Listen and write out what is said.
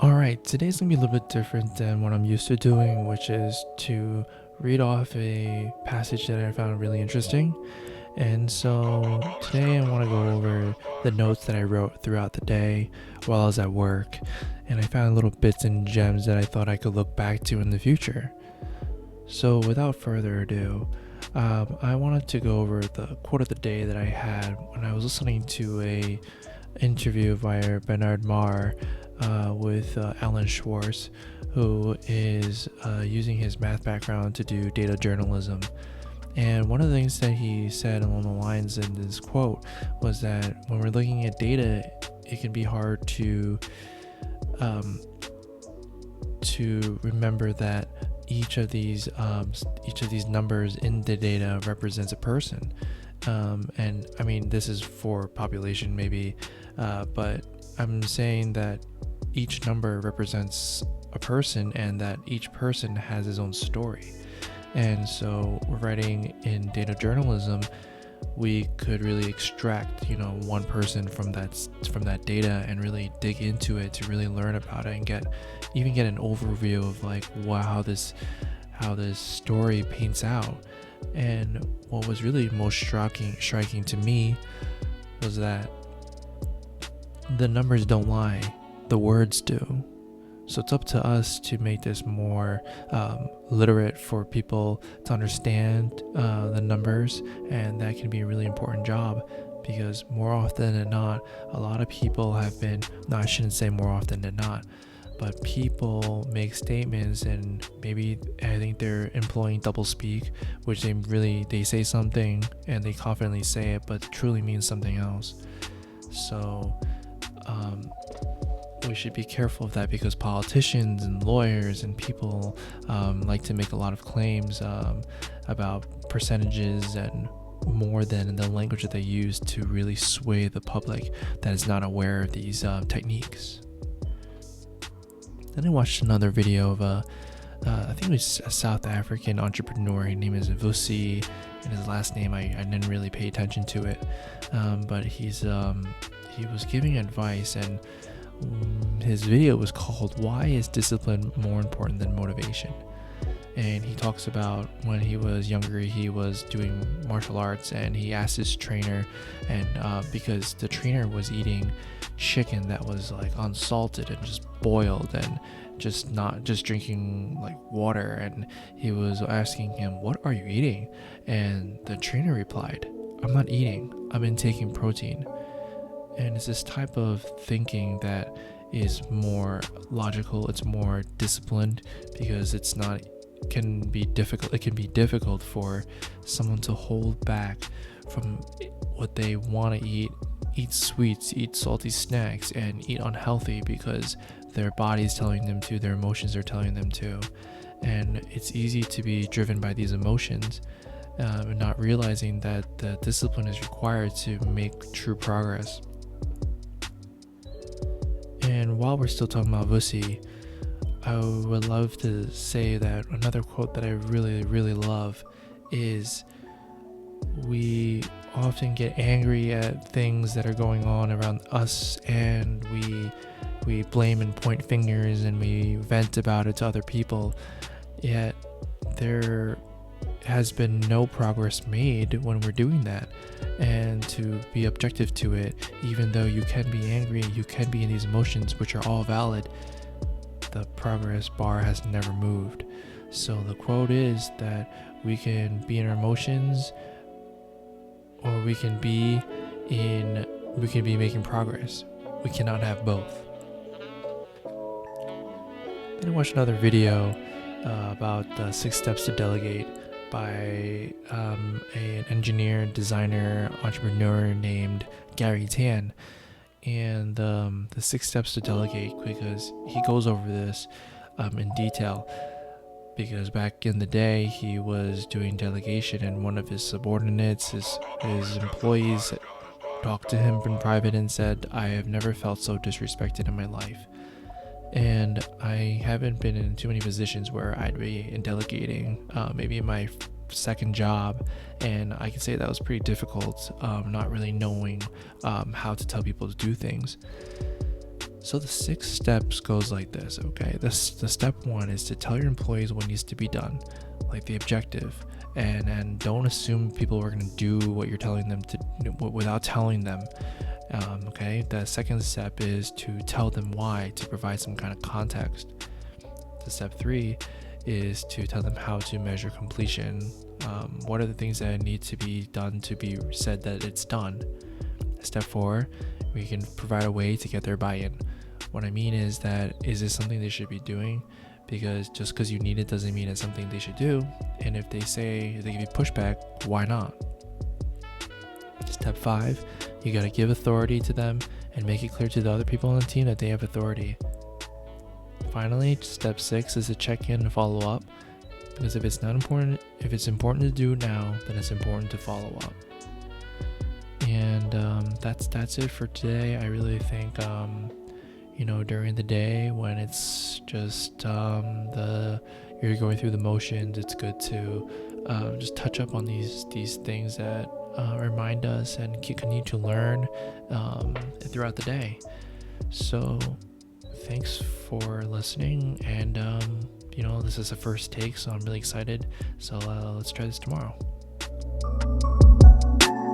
Alright, today's gonna be a little bit different than what I'm used to doing, which is to read off a passage that I found really interesting. And so today I want to go over the notes that I wrote throughout the day while I was at work, and I found little bits and gems that I thought I could look back to in the future. So without further ado, I wanted to go over the quote of the day that I had when I was listening to a interview by Bernard Marr with Alan Schwartz, who is using his math background to do data journalism. And one of the things that he said along the lines in this quote was that when we're looking at data, it can be hard to remember that each of these numbers in the data represents a person. And I mean, this is for population maybe, but I'm saying that each number represents a person and that each person has his own story. And so writing in data journalism, we could really extract, one person from that data and really dig into it to really learn about it and get an overview of like how this story paints out. And what was really most striking to me was that the numbers don't lie, the words do. So it's up to us to make this more literate for people to understand the numbers, and that can be a really important job, because more often than not, a lot of people have been, no, I shouldn't say more often than not, but people make statements and maybe I think they're employing doublespeak, which they say something and they confidently say it, but truly means something else. So we should be careful of that, because politicians and lawyers and people like to make a lot of claims about percentages and more than the language that they use to really sway the public that is not aware of these techniques. Then I watched another video of I think it was a South African entrepreneur. His name is Vusi, and his last name I didn't really pay attention to it, but he was giving advice, and his video was called "Why is Discipline More Important Than Motivation?" And he talks about when he was younger, he was doing martial arts, and he asked his trainer, and because the trainer was eating chicken that was like unsalted and just boiled and not just drinking like water, and he was asking him, "What are you eating?" And the trainer replied, "I'm not eating, I'm intaking protein." And it's this type of thinking that is more logical, it's more disciplined, because it can be difficult for someone to hold back from what they want to eat sweets, eat salty snacks, and eat unhealthy because their body's telling them to, their emotions are telling them to. And it's easy to be driven by these emotions, and not realizing that the discipline is required to make true progress. And while we're still talking about Vusi, I would love to say that another quote that I really, really love is, we often get angry at things that are going on around us, and we blame and point fingers and we vent about it to other people, yet there has been no progress made when we're doing that. And to be objective to it, even though you can be angry, you can be in these emotions, which are all valid, the progress bar has never moved. So the quote is that we can be in our emotions, or we can be making progress. We cannot have both. Then I watched another video about 6 steps to delegate by an engineer, designer, entrepreneur named Gary Tan. And the 6 steps to delegate, because he goes over this in detail, because back in the day he was doing delegation, and one of his subordinates, his employees, talked to him in private and said, "I have never felt so disrespected in my life." And I haven't been in too many positions where I'd be in delegating, maybe in my second job, and I can say that was pretty difficult, not really knowing how to tell people to do things. So the 6 steps goes like this, okay? The step 1 is to tell your employees what needs to be done, like the objective, and don't assume people are going to do what you're telling them to without telling them. Okay, the second step is to tell them why, to provide some kind of context. The step 3 is to tell them how to measure completion. What are the things that need to be done to be said that it's done? Step 4, we can provide a way to get their buy-in. What I mean is that, is this something they should be doing? Because just because you need it doesn't mean it's something they should do. And if they give you pushback, why not? Step 5, you got to give authority to them and make it clear to the other people on the team that they have authority. Finally, step 6 is to check in and follow up. Because if it's important to do now, then it's important to follow up. And that's it for today. I really think during the day when it's just you're going through the motions, it's good to just touch up on these things that remind us and continue to learn throughout the day. So thanks for listening, and this is a first take, so I'm really excited. So let's try this tomorrow.